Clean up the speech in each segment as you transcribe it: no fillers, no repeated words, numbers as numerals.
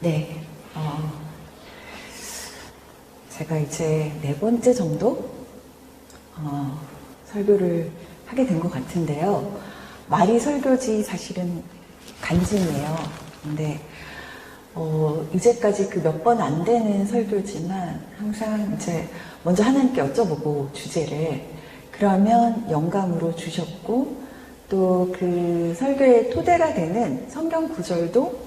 네, 제가 이제 4번째 정도 설교를 하게 된 것 같은데요. 말이 설교지 사실은 간증이에요. 근데 이제까지 그 몇 번 안 되는 설교지만 항상 이제 먼저 하나님께 여쭤보고 주제를 그러면 영감으로 주셨고 또 그 설교의 토대가 되는 성경 구절도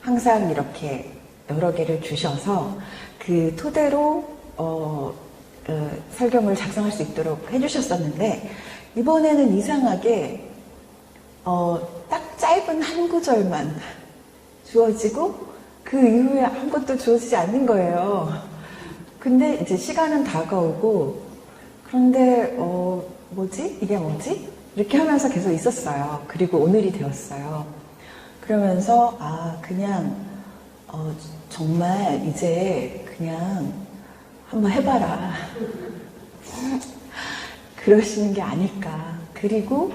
항상 이렇게 여러 개를 주셔서 그 토대로 설교문을 작성할 수 있도록 해주셨었는데 이번에는 이상하게 딱 짧은 한 구절만 주어지고 그 이후에 아무것도 주어지지 않는 거예요. 근데 이제 시간은 다가오고 그런데 뭐지? 이게 뭐지? 이렇게 하면서 계속 있었어요. 그리고 오늘이 되었어요. 그러면서 그냥 정말 이제 그냥 한번 해봐라. 그러시는 게 아닐까. 그리고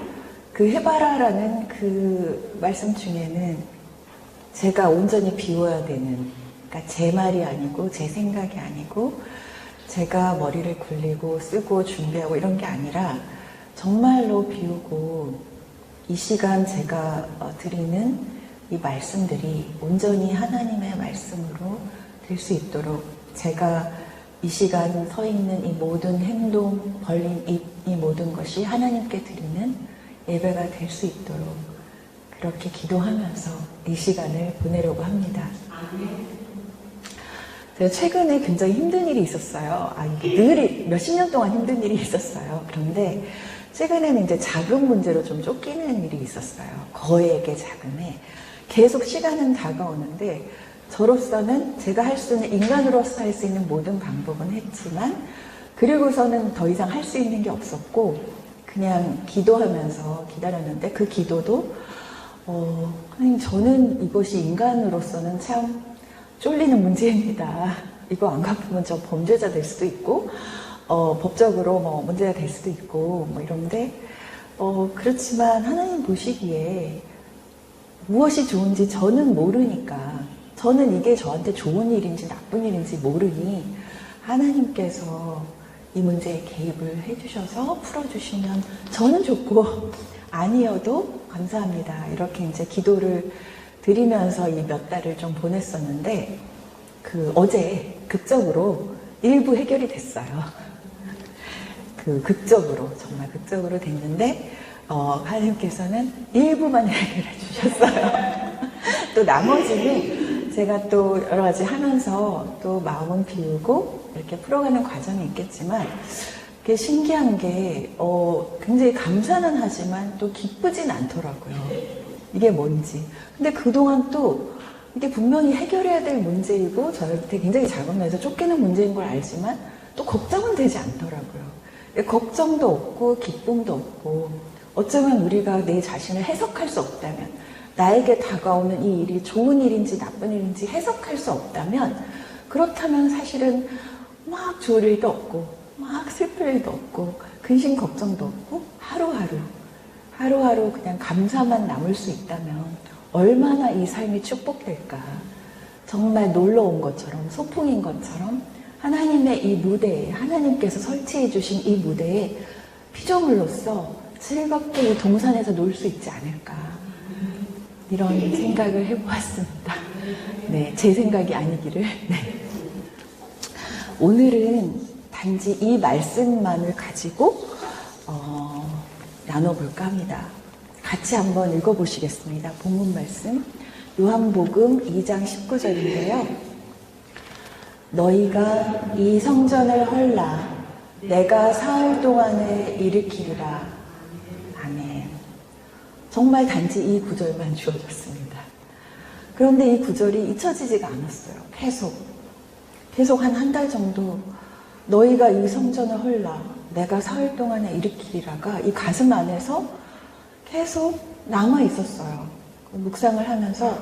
그 해봐라라는 그 말씀 중에는 제가 온전히 비워야 되는, 그러니까 제 말이 아니고 제 생각이 아니고 제가 머리를 굴리고 쓰고 준비하고 이런 게 아니라 정말로 비우고 이 시간 제가 드리는 이 말씀들이 온전히 하나님의 말씀으로 될 수 있도록 제가 이 시간 서 있는 이 모든 행동, 벌린 입, 이 모든 것이 하나님께 드리는 예배가 될 수 있도록 그렇게 기도하면서 이 시간을 보내려고 합니다. 제가 최근에 굉장히 힘든 일이 있었어요. 늘 몇십 년 동안 힘든 일이 있었어요. 그런데 최근에는 이제 자금 문제로 좀 쫓기는 일이 있었어요. 거액의 자금에. 계속 시간은 다가오는데 저로서는 제가 할 수 있는, 인간으로서 할 수 있는 모든 방법은 했지만 그리고서는 더 이상 할 수 있는 게 없었고 그냥 기도하면서 기다렸는데 그 기도도 하나님 저는 이것이 인간으로서는 참 쫄리는 문제입니다. 이거 안 갚으면 저 범죄자 될 수도 있고 법적으로 뭐 문제가 될 수도 있고 뭐 이런데 그렇지만 하나님 보시기에 무엇이 좋은지 저는 모르니까 저는 이게 저한테 좋은 일인지 나쁜 일인지 모르니 하나님께서 이 문제에 개입을 해주셔서 풀어주시면 저는 좋고 아니어도 감사합니다. 이렇게 이제 기도를 드리면서 이 몇 달을 좀 보냈었는데 어제 극적으로 일부 해결이 됐어요. 극적으로 정말 극적으로 됐는데 하나님께서는 일부만 해결해 주셨어요. 또 나머지는 제가 또 여러 가지 하면서 또 마음은 비우고 이렇게 풀어가는 과정이 있겠지만 그게 신기한 게 굉장히 감사는 하지만 또 기쁘진 않더라고요. 이게 뭔지. 근데 그동안 또 이게 분명히 해결해야 될 문제이고 저한테 굉장히 자금내서 쫓기는 문제인 걸 알지만 또 걱정은 되지 않더라고요. 걱정도 없고 기쁨도 없고 어쩌면 우리가 내 자신을 해석할 수 없다면 나에게 다가오는 이 일이 좋은 일인지 나쁜 일인지 해석할 수 없다면 그렇다면 사실은 막 좋을 일도 없고 막 슬플 일도 없고 근심 걱정도 없고 하루하루 그냥 감사만 남을 수 있다면 얼마나 이 삶이 축복될까. 정말 놀러 온 것처럼 소풍인 것처럼 하나님의 이 무대에 하나님께서 설치해 주신 이 무대에 피조물로서 즐겁게 이 동산에서 놀 수 있지 않을까 이런 생각을 해보았습니다. 네, 제 생각이 아니기를. 네. 오늘은 단지 이 말씀만을 가지고 나눠볼까 합니다. 같이 한번 읽어보시겠습니다. 본문 말씀 요한복음 2장 19절인데요. 너희가 이 성전을 헐라 내가 사흘 동안에 일으키리라. 아멘. 정말 단지 이 구절만 주어졌습니다. 그런데 이 구절이 잊혀지지가 않았어요. 계속 한 달 정도 너희가 이 성전을 헐라 내가 사흘 동안에 일으키리라가 이 가슴 안에서 계속 남아 있었어요. 묵상을 하면서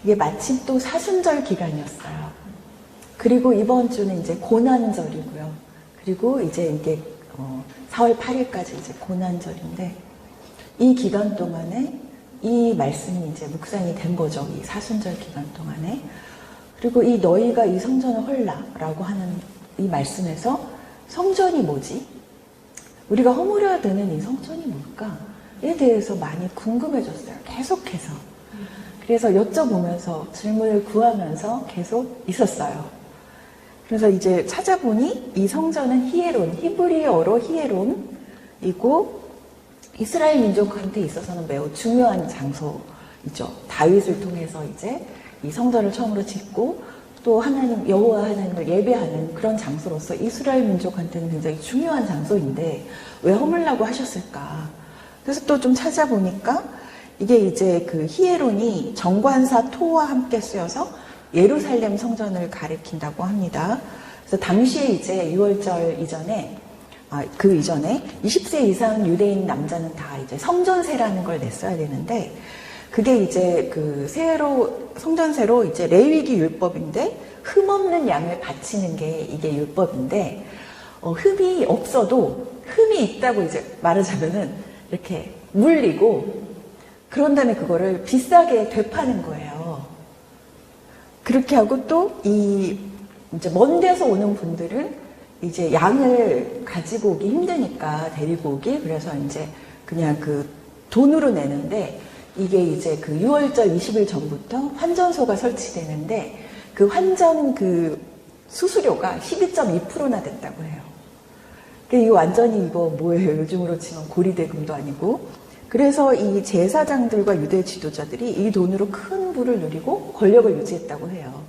이게 마침 또 사순절 기간이었어요. 그리고 이번 주는 이제 고난절이고요. 그리고 이제 이게 4월 8일까지 이제 고난절인데 이 기간 동안에 이 말씀이 이제 묵상이 된 거죠. 이 사순절 기간 동안에. 그리고 이 너희가 이 성전을 헐라라고 하는 이 말씀에서 성전이 뭐지? 우리가 허물어야 되는 이 성전이 뭘까?에 대해서 많이 궁금해졌어요. 계속해서. 그래서 여쭤보면서 질문을 구하면서 계속 있었어요. 그래서 이제 찾아보니 이 성전은 히에론, 히브리어로 히에론이고 이스라엘 민족한테 있어서는 매우 중요한 장소이죠. 다윗을 통해서 이제 이 성전을 처음으로 짓고 또 하나님, 여호와 하나님을 예배하는 그런 장소로서 이스라엘 민족한테는 굉장히 중요한 장소인데 왜 허물라고 하셨을까? 그래서 또 좀 찾아보니까 이게 이제 그 히에론이 정관사 토와 함께 쓰여서 예루살렘 성전을 가리킨다고 합니다. 그래서 당시에 이제 6월절 이전에 그 이전에 20세 이상 유대인 남자는 다 이제 성전세라는 걸 냈어야 되는데 그게 이제 그 성전세로 이제 레위기 율법인데 흠 없는 양을 바치는 게 이게 율법인데 흠이 없어도 흠이 있다고 이제 말하자면은 이렇게 물리고 그런 다음에 그거를 비싸게 되파는 거예요. 그렇게 하고 또 이제 먼 데서 오는 분들은 이제 양을 가지고 오기 힘드니까 데리고 오기 그래서 이제 그냥 그 돈으로 내는데 이게 이제 그 6월절 20일 전부터 환전소가 설치되는데 그 환전 그 수수료가 12.2%나 됐다고 해요. 이거 완전히 이거 뭐예요? 요즘으로 치면 고리대금도 아니고. 그래서 이 제사장들과 유대 지도자들이 이 돈으로 큰 부를 누리고 권력을 유지했다고 해요.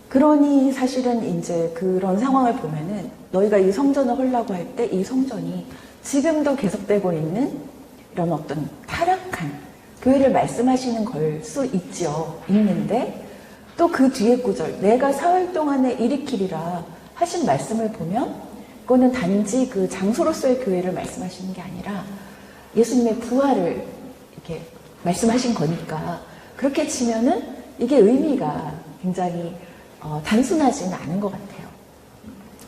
그러니 사실은 이제 그런 상황을 보면은 너희가 이 성전을 헐라고 할 때 이 성전이 지금도 계속되고 있는 이런 어떤 타락한 교회를 말씀하시는 걸 수 있죠. 있는데 또 그 뒤에 구절 내가 사흘 동안에 일으키리라 하신 말씀을 보면 그거는 단지 그 장소로서의 교회를 말씀하시는 게 아니라 예수님의 부활을 이렇게 말씀하신 거니까 그렇게 치면은 이게 의미가 굉장히 단순하지는 않은 것 같아요.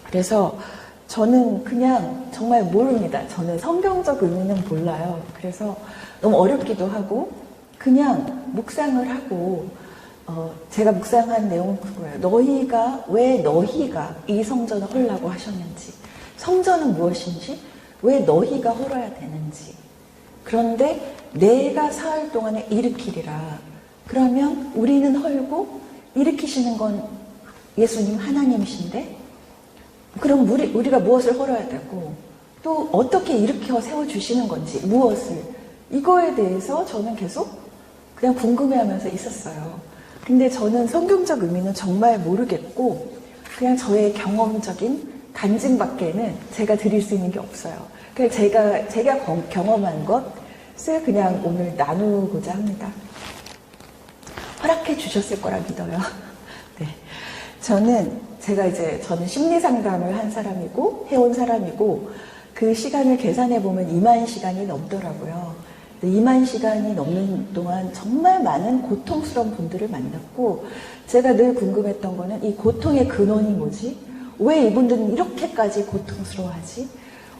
그래서 저는 그냥 정말 모릅니다. 저는 성경적 의미는 몰라요. 그래서 너무 어렵기도 하고 그냥 묵상을 하고 제가 묵상한 내용은 그거예요. 왜 너희가 이 성전을 헐라고 하셨는지 성전은 무엇인지 왜 너희가 헐어야 되는지 그런데 내가 사흘 동안에 일으키리라 그러면 우리는 헐고 일으키시는 건 예수님 하나님이신데 그럼 우리가 무엇을 헐어야 되고 또 어떻게 일으켜 세워주시는 건지 무엇을 이거에 대해서 저는 계속 그냥 궁금해하면서 있었어요. 근데 저는 성경적 의미는 정말 모르겠고 그냥 저의 경험적인 간증밖에는 제가 드릴 수 있는 게 없어요. 그냥 제가 경험한 것을 그냥 오늘 나누고자 합니다. 허락해 주셨을 거라 믿어요. 네. 저는 심리 상담을 한 사람이고 해온 사람이고 그 시간을 계산해 보면 2만 시간이 넘더라고요. 2만 시간이 넘는 동안 정말 많은 고통스러운 분들을 만났고 제가 늘 궁금했던 거는 이 고통의 근원이 뭐지? 왜 이분들은 이렇게까지 고통스러워하지?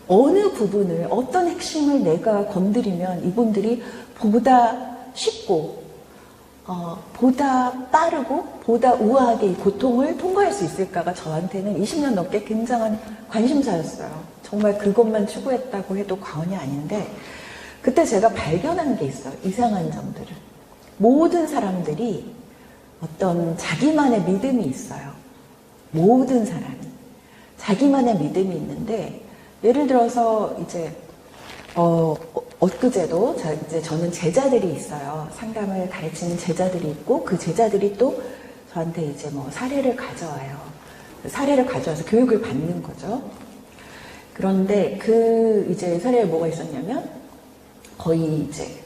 어느 부분을 어떤 핵심을 내가 건드리면 이분들이 보다 쉽고 보다 빠르고 보다 우아하게 이 고통을 통과할 수 있을까가 저한테는 20년 넘게 굉장한 관심사였어요. 정말 그것만 추구했다고 해도 과언이 아닌데 그때 제가 발견한 게 있어요. 이상한 점들을. 모든 사람들이 어떤 자기만의 믿음이 있어요. 모든 사람이. 자기만의 믿음이 있는데 예를 들어서 이제 엊그제도 이제 저는 제자들이 있어요. 상담을 가르치는 제자들이 있고 그 제자들이 또 저한테 이제 뭐 사례를 가져와요. 사례를 가져와서 교육을 받는 거죠. 그런데 그 이제 사례에 뭐가 있었냐면 거의 이제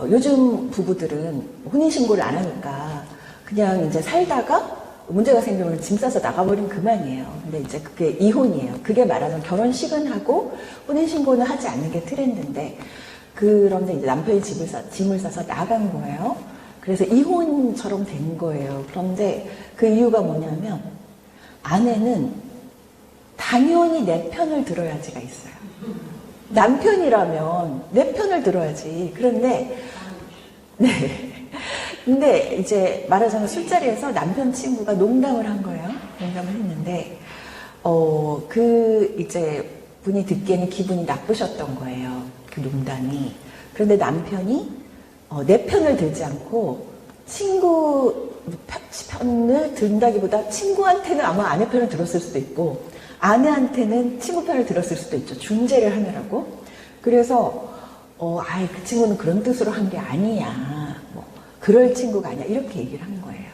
요즘 부부들은 혼인신고를 안 하니까 그냥 이제 살다가 문제가 생기면 짐 싸서 나가버리면 그만이에요. 근데 이제 그게 이혼이에요. 그게 말하자면 결혼식은 하고 혼인신고는 하지 않는 게 트렌드인데 그런데 이제 남편이 짐을 싸서 나간 거예요. 그래서 이혼처럼 된 거예요. 그런데 그 이유가 뭐냐면 아내는 당연히 내 편을 들어야지가 있어요. 남편이라면 내 편을 들어야지. 그런데 네. 근데 이제 말하자면 술자리에서 남편 친구가 농담을 한 거예요. 농담을 했는데, 이제 분이 듣기에는 기분이 나쁘셨던 거예요. 그 농담이. 그런데 남편이 내 편을 들지 않고 친구 편을 든다기보다 친구한테는 아마 아내 편을 들었을 수도 있고 아내한테는 친구 편을 들었을 수도 있죠. 중재를 하느라고. 그래서 그 친구는 그런 뜻으로 한 게 아니야. 뭐 그럴 친구가 아니야. 이렇게 얘기를 한 거예요.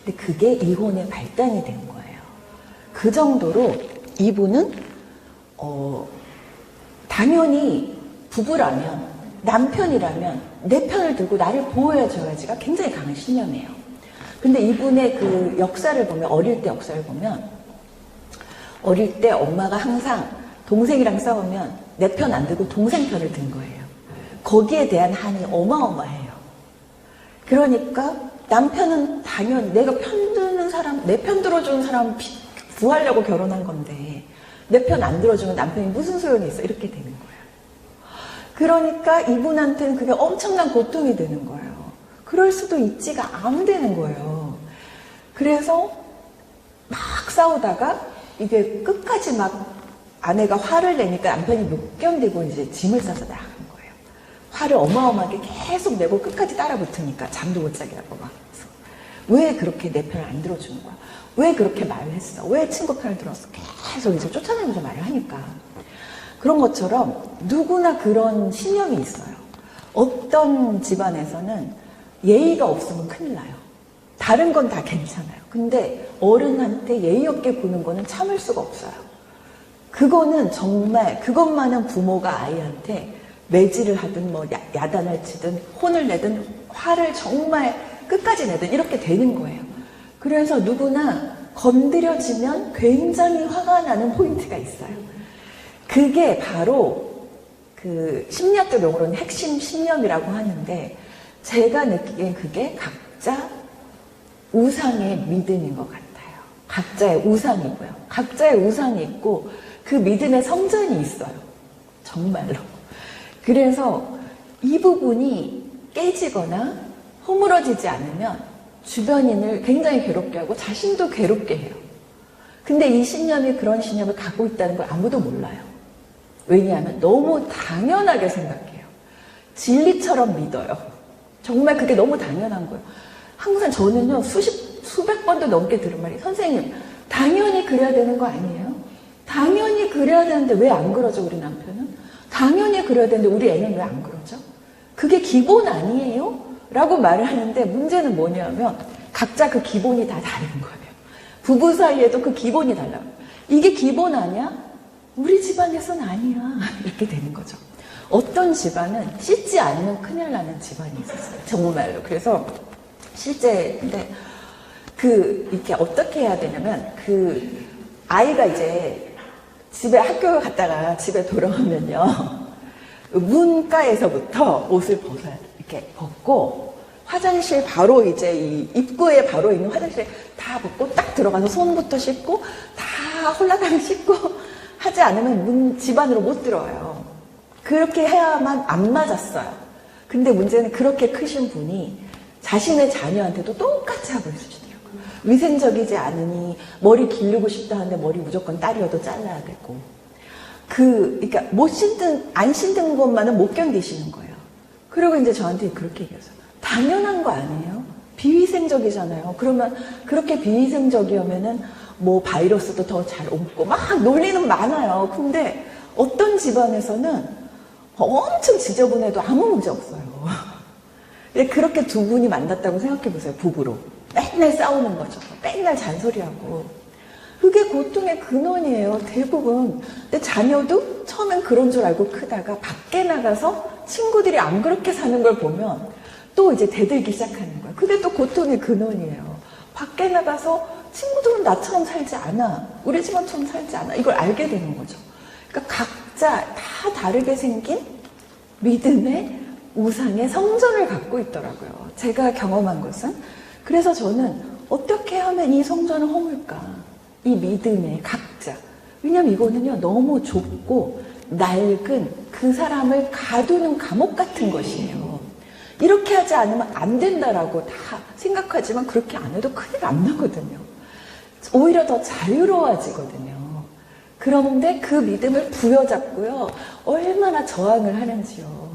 근데 그게 이혼의 발단이 된 거예요. 그 정도로 이분은 당연히 부부라면 남편이라면 내 편을 들고 나를 보호해줘야지가 굉장히 강한 신념이에요. 근데 이분의 그 역사를 보면 어릴 때 역사를 보면 어릴 때 엄마가 항상 동생이랑 싸우면 내 편 안 들고 동생 편을 든 거예요. 거기에 대한 한이 어마어마해요. 그러니까 남편은 당연히 내가 편 드는 사람, 내 편 들어주는 사람 구하려고 결혼한 건데 내 편 안 들어주면 남편이 무슨 소용이 있어? 이렇게 되는 거예요. 그러니까 이분한테는 그게 엄청난 고통이 되는 거예요. 그럴 수도 있지가 안 되는 거예요. 그래서 막 싸우다가 이게 끝까지 막 아내가 화를 내니까 남편이 못 견디고 이제 짐을 싸서 나간 거예요. 화를 어마어마하게 계속 내고 끝까지 따라 붙으니까 잠도 못 자게 하고 막. 왜 그렇게 내 편을 안 들어주는 거야? 왜 그렇게 말을 했어? 왜 친구 편을 들었어? 계속 이제 쫓아내면서 말을 하니까. 그런 것처럼 누구나 그런 신념이 있어요. 어떤 집안에서는 예의가 없으면 큰일 나요. 다른 건 다 괜찮아요. 근데 어른한테 예의 없게 구는 거는 참을 수가 없어요. 그거는 정말 그것만은 부모가 아이한테 매질을 하든 뭐 야단을 치든 혼을 내든 화를 정말 끝까지 내든 이렇게 되는 거예요. 그래서 누구나 건드려지면 굉장히 화가 나는 포인트가 있어요. 그게 바로 그 심리학적 용어로는 핵심 신념이라고 하는데 제가 느끼기엔 그게 각자 우상의 믿음인 것 같아요. 각자의 우상이고요. 각자의 우상이 있고 그 믿음의 성전이 있어요. 정말로. 그래서 이 부분이 깨지거나 허물어지지 않으면 주변인을 굉장히 괴롭게 하고 자신도 괴롭게 해요. 근데 이 신념이 그런 신념을 갖고 있다는 걸 아무도 몰라요. 왜냐하면 너무 당연하게 생각해요. 진리처럼 믿어요. 정말 그게 너무 당연한 거예요. 항상 저는요, 수백 번도 넘게 들은 말이, 선생님, 당연히 그래야 되는 거 아니에요? 당연히 그래야 되는데 왜 안 그러죠, 우리 남편은? 당연히 그래야 되는데 우리 애는 왜 안 그러죠? 그게 기본 아니에요? 라고 말을 하는데 문제는 뭐냐면 각자 그 기본이 다 다른 거예요. 부부 사이에도 그 기본이 달라요. 이게 기본 아니야? 우리 집안에서는 아니야. 이렇게 되는 거죠. 어떤 집안은 씻지 않으면 큰일 나는 집안이 있었어요. 정말로. 그래서 실제 근데 이렇게 어떻게 해야 되냐면 아이가 이제 집에 학교 갔다가 집에 돌아오면요. 문가에서부터 옷을 벗어야 돼. 이렇게 벗고 화장실 바로 이제 이 입구에 바로 있는 화장실에 다 벗고 딱 들어가서 손부터 씻고 다 홀라당 씻고 하지 않으면 집 안으로 못 들어와요. 그렇게 해야만 안 맞았어요. 근데 문제는 그렇게 크신 분이 자신의 자녀한테도 똑같이 하고 있으시더라고요. 위생적이지 않으니 머리 기르고 싶다 하는데 머리 무조건 딸이어도 잘라야 되고 그러니까 안 씻는 것만은 못 견디시는 거예요. 그리고 이제 저한테 그렇게 얘기했어요. 당연한 거 아니에요? 비위생적이잖아요. 그러면 그렇게 비위생적이면은 뭐 바이러스도 더 잘 옮고 막 논리는 많아요. 근데 어떤 집안에서는 엄청 지저분해도 아무 문제 없어요. 근데 그렇게 두 분이 만났다고 생각해 보세요. 부부로. 맨날 싸우는 거죠. 맨날 잔소리하고. 그게 고통의 근원이에요. 대부분. 근데 자녀도 처음엔 그런 줄 알고 크다가 밖에 나가서 친구들이 안 그렇게 사는 걸 보면 또 이제 대들기 시작하는 거예요. 그게 또 고통의 근원이에요. 밖에 나가서 친구들은 나처럼 살지 않아. 우리 집안처럼 살지 않아. 이걸 알게 되는 거죠. 그러니까 각자 다 다르게 생긴 믿음의 우상의 성전을 갖고 있더라고요. 제가 경험한 것은. 그래서 저는 어떻게 하면 이 성전을 허물까? 이 믿음의 각자. 왜냐면 이거는요, 너무 좁고 낡은 그 사람을 가두는 감옥 같은 것이에요. 이렇게 하지 않으면 안 된다라고 다 생각하지만 그렇게 안 해도 큰일 안 나거든요. 오히려 더 자유로워지거든요. 그런데 그 믿음을 부여잡고요. 얼마나 저항을 하는지요.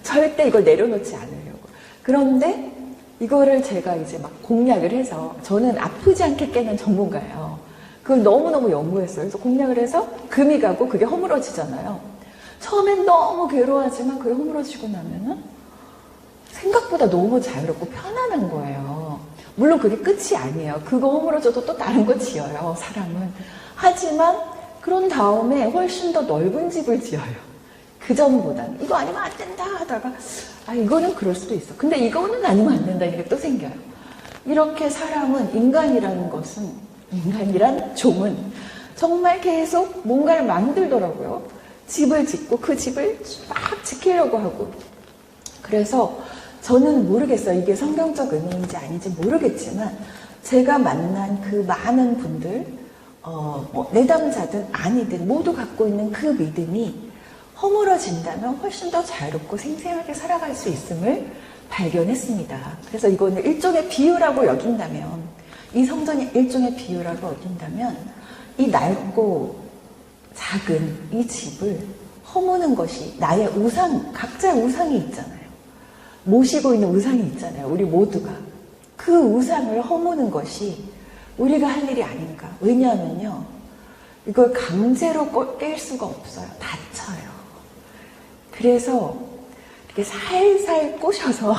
절대 이걸 내려놓지 않으려고. 그런데 이거를 제가 이제 막 공략을 해서, 저는 아프지 않게 깨는 전문가예요. 그걸 너무너무 연구했어요. 그래서 공략을 해서 금이 가고 그게 허물어지잖아요. 처음엔 너무 괴로워하지만 그게 허물어지고 나면은 생각보다 너무 자유롭고 편안한 거예요. 물론 그게 끝이 아니에요. 그거 허물어져도 또 다른 거 지어요, 사람은. 하지만 그런 다음에 훨씬 더 넓은 집을 지어요. 그 전보다는. 이거 아니면 안 된다 하다가 이거는 그럴 수도 있어. 근데 이거는 아니면 안 된다 이게 또 생겨요. 이렇게 사람은, 인간이라는 것은, 인간이란 종은 정말 계속 뭔가를 만들더라고요. 집을 짓고 그 집을 막 지키려고 하고. 그래서 저는 모르겠어요. 이게 성경적 의미인지 아닌지 모르겠지만 제가 만난 그 많은 분들, 내담자든 아니든 모두 갖고 있는 그 믿음이 허물어진다면 훨씬 더 자유롭고 생생하게 살아갈 수 있음을 발견했습니다. 그래서 이거는 일종의 비유라고 여긴다면, 이 성전이 일종의 비유라고 여긴다면 이 낡고 작은 이 집을 허무는 것이 나의 우상, 각자의 우상이 있잖아요. 모시고 있는 우상이 있잖아요. 우리 모두가. 그 우상을 허무는 것이 우리가 할 일이 아닌가. 왜냐하면요, 이걸 강제로 깰 수가 없어요. 다쳐요. 그래서 이렇게 살살 꼬셔서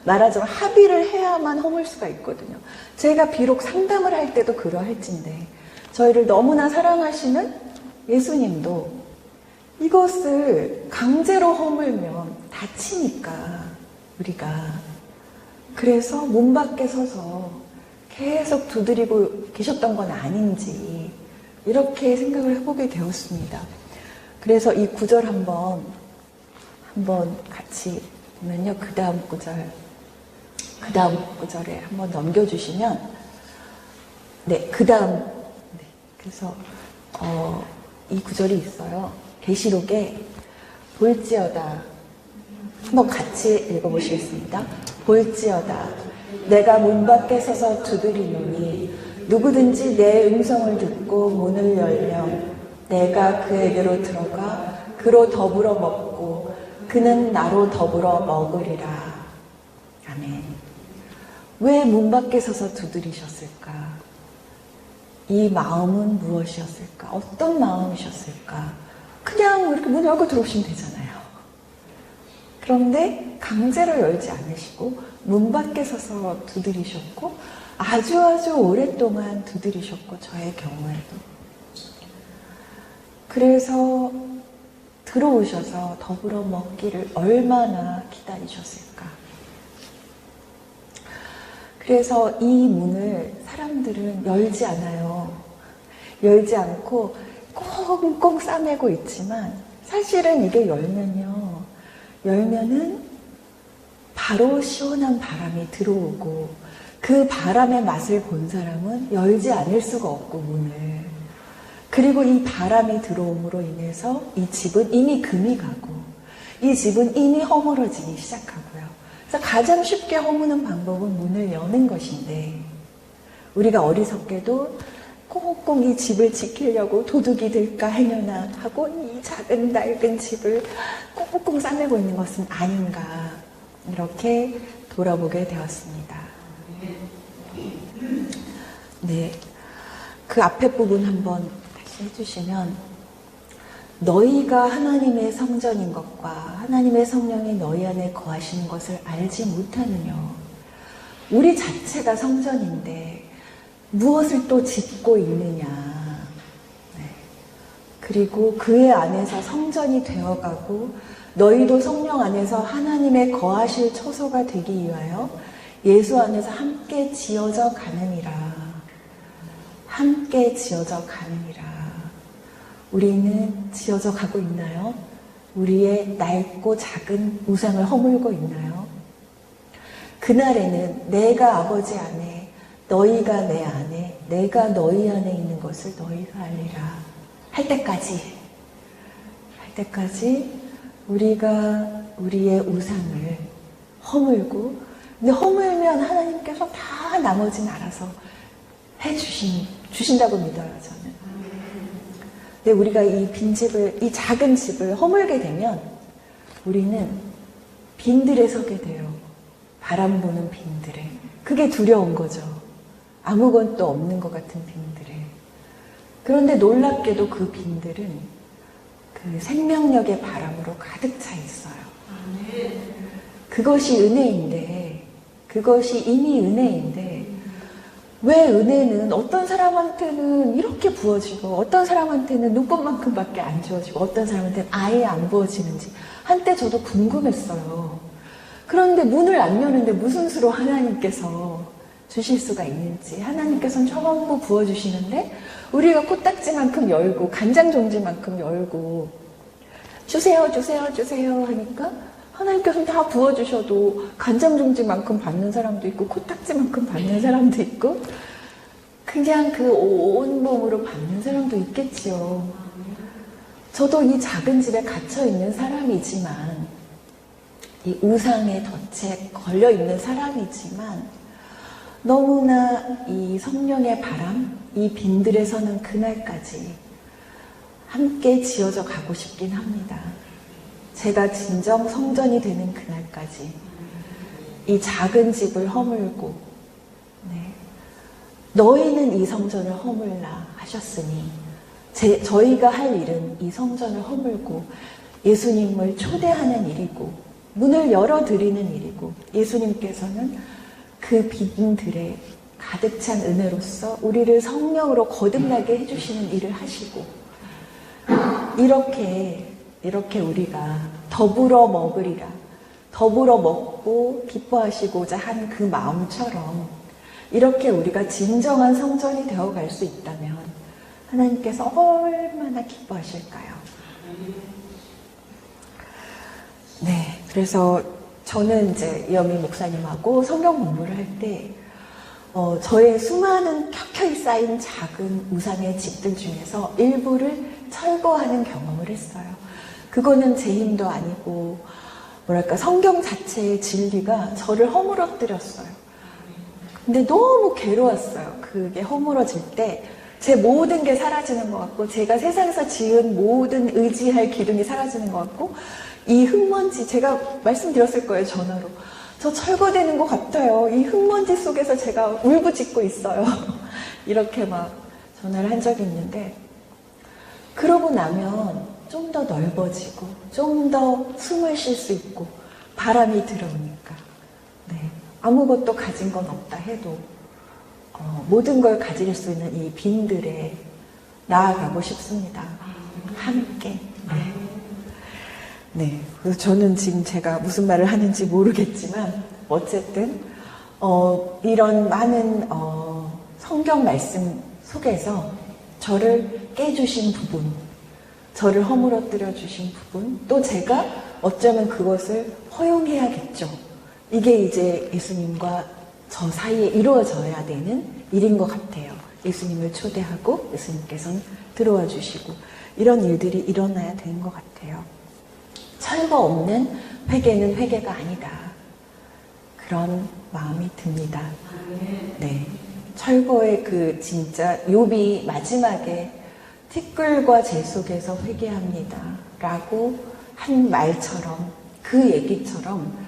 말하자면 합의를 해야만 허물 수가 있거든요. 제가 비록 상담을 할 때도 그러할진데 저희를 너무나 사랑하시는 예수님도 이것을 강제로 허물면 다치니까 우리가, 그래서 문 밖에 서서 계속 두드리고 계셨던 건 아닌지 이렇게 생각을 해보게 되었습니다. 그래서 이 구절 한번 같이 보면요. 그 다음 구절에 한번 넘겨주시면, 그래서 이 구절이 있어요. 계시록에 볼지어다, 한번 같이 읽어보시겠습니다. 볼지어다, 내가 문 밖에 서서 두드리노니 누구든지 내 음성을 듣고 문을 열면 내가 그에게로 들어가 그로 더불어 먹고 그는 나로 더불어 먹으리라. 아멘. 왜 문 밖에 서서 두드리셨을까? 이 마음은 무엇이었을까? 어떤 마음이셨을까? 그냥 이렇게 문 열고 들어오시면 되잖아요. 그런데 강제로 열지 않으시고 문 밖에 서서 두드리셨고 아주 오랫동안 두드리셨고, 저의 경우에도. 그래서 들어오셔서 더불어 먹기를 얼마나 기다리셨을까. 그래서 이 문을 사람들은 열지 않아요. 열지 않고 꽁꽁 싸매고 있지만 사실은 이게 열면은 바로 시원한 바람이 들어오고 그 바람의 맛을 본 사람은 열지 않을 수가 없고, 문을. 그리고 이 바람이 들어옴으로 인해서 이 집은 이미 금이 가고 이 집은 이미 허물어지기 시작하고요. 그래서 가장 쉽게 허무는 방법은 문을 여는 것인데, 우리가 어리석게도 꽁꽁 이 집을 지키려고 도둑이 들까 하려나 하고 이 작은 낡은 집을 꽁꽁 싸매고 있는 것은 아닌가, 이렇게 돌아보게 되었습니다. 네, 그 앞에 부분 한번 다시 해주시면, 너희가 하나님의 성전인 것과 하나님의 성령이 너희 안에 거하시는 것을 알지 못하느냐. 우리 자체가 성전인데 무엇을 또 짓고 있느냐. 네. 그리고 그의 안에서 성전이 되어가고 너희도 성령 안에서 하나님의 거하실 처소가 되기 위하여 예수 안에서 함께 지어져 가느니라. 함께 지어져 가느니라. 우리는 지어져 가고 있나요? 우리의 낡고 작은 우상을 허물고 있나요? 그날에는 내가 아버지 안에, 너희가 내 안에, 내가 너희 안에 있는 것을 너희가 알리라. 할 때까지 우리가 우리의 우상을 허물고, 근데 허물면 하나님께서 다 나머지는 알아서 주신다고 믿어요, 저는. 근데 우리가 이 빈집을, 이 작은 집을 허물게 되면 우리는 빈들에 서게 돼요. 바람 부는 빈들에. 그게 두려운 거죠. 아무것도 없는 것 같은 빈들에. 그런데 놀랍게도 그 빈들은 그 생명력의 바람으로 가득 차 있어요. 그것이 은혜인데, 그것이 이미 은혜인데, 왜 은혜는 어떤 사람한테는 이렇게 부어지고 어떤 사람한테는 눈곱만큼밖에 안 주어지고 어떤 사람한테는 아예 안 부어지는지 한때 저도 궁금했어요. 그런데 문을 안 여는데 무슨 수로 하나님께서 주실 수가 있는지, 하나님께서는 전부 부어주시는데 우리가 코딱지만큼 열고 간장 종지만큼 열고 주세요 주세요 주세요 하니까 하나님께서는 다 부어주셔도 간장 종지만큼 받는 사람도 있고 코딱지만큼 받는 사람도 있고 그냥 그 온몸으로 받는 사람도 있겠지요. 저도 이 작은 집에 갇혀있는 사람이지만, 이 우상의 덫에 걸려있는 사람이지만 너무나 이 성령의 바람, 이 빈들에 서는 그날까지 함께 지어져 가고 싶긴 합니다. 제가 진정 성전이 되는 그날까지 이 작은 집을 허물고, 네. 너희는 이 성전을 허물라 하셨으니 저희가 할 일은 이 성전을 허물고 예수님을 초대하는 일이고 문을 열어드리는 일이고, 예수님께서는 그 빈들에 가득 찬 은혜로서 우리를 성령으로 거듭나게 해주시는 일을 하시고, 이렇게 우리가 더불어 먹으리라, 더불어 먹고 기뻐하시고자 한 그 마음처럼 이렇게 우리가 진정한 성전이 되어갈 수 있다면 하나님께서 얼마나 기뻐하실까요? 네, 그래서 저는 이제 이현미 목사님하고 성경 공부를 할 때 저의 수많은 켜켜이 쌓인 작은 우상의 집들 중에서 일부를 철거하는 경험을 했어요. 그거는 제 힘도 아니고 뭐랄까 성경 자체의 진리가 저를 허물어뜨렸어요. 근데 너무 괴로웠어요. 그게 허물어질 때 제 모든 게 사라지는 것 같고, 제가 세상에서 지은 모든 의지할 기둥이 사라지는 것 같고, 이 흙먼지, 제가 말씀드렸을 거예요, 전화로. 저 철거되는 것 같아요. 이 흙먼지 속에서 제가 울부짖고 있어요. 이렇게 막 전화를 한 적이 있는데, 그러고 나면 좀 더 넓어지고 좀 더 숨을 쉴 수 있고 바람이 들어오니까, 네, 아무것도 가진 건 없다 해도 모든 걸 가질 수 있는 이 빈들에 나아가고 싶습니다. 함께. 네. 네. 그래서 저는 지금 제가 무슨 말을 하는지 모르겠지만 어쨌든 이런 많은 성경 말씀 속에서 저를 깨주신 부분, 저를 허물어뜨려 주신 부분, 또 제가 어쩌면 그것을 허용해야겠죠. 이게 이제 예수님과 저 사이에 이루어져야 되는 일인 것 같아요. 예수님을 초대하고 예수님께서는 들어와 주시고 이런 일들이 일어나야 되는 것 같아요. 철거 없는 회개는 회개가 아니다. 그런 마음이 듭니다. 네, 철거의 그 진짜 욥이 마지막에 티끌과 재 속에서 회개합니다 라고 한 말처럼, 그 얘기처럼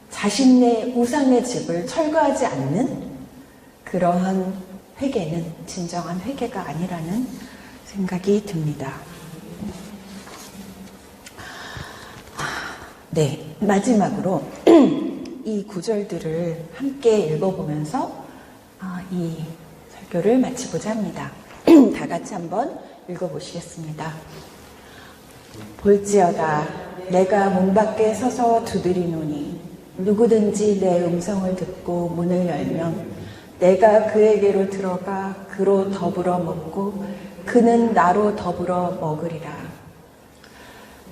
자신의 우상의 집을 철거하지 않는 그러한 회개는 진정한 회개가 아니라는 생각이 듭니다. 네, 마지막으로 이 구절들을 함께 읽어보면서 이 설교를 마치고자 합니다. 다 같이 한번 읽어보시겠습니다. 볼지어다 내가 문 밖에 서서 두드리노니 누구든지 내 음성을 듣고 문을 열면 내가 그에게로 들어가 그로 더불어 먹고 그는 나로 더불어 먹으리라.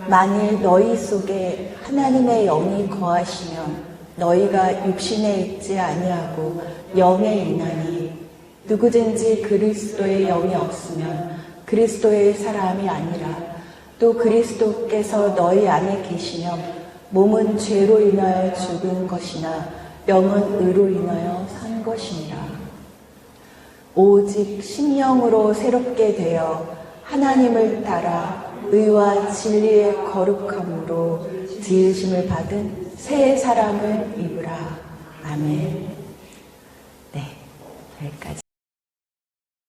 만일 너희 속에 하나님의 영이 거하시면 너희가 육신에 있지 아니하고 영에 있나니 누구든지 그리스도의 영이 없으면 그리스도의 사람이 아니라 또 그리스도께서 너희 안에 계시면 몸은 죄로 인하여 죽은 것이나 영은 의로 인하여 산 것이니라. 오직 심령으로 새롭게 되어 하나님을 따라 의와 진리의 거룩함으로 지으심을 받은 새 사람을 입으라. 아멘. 네, 여기까지.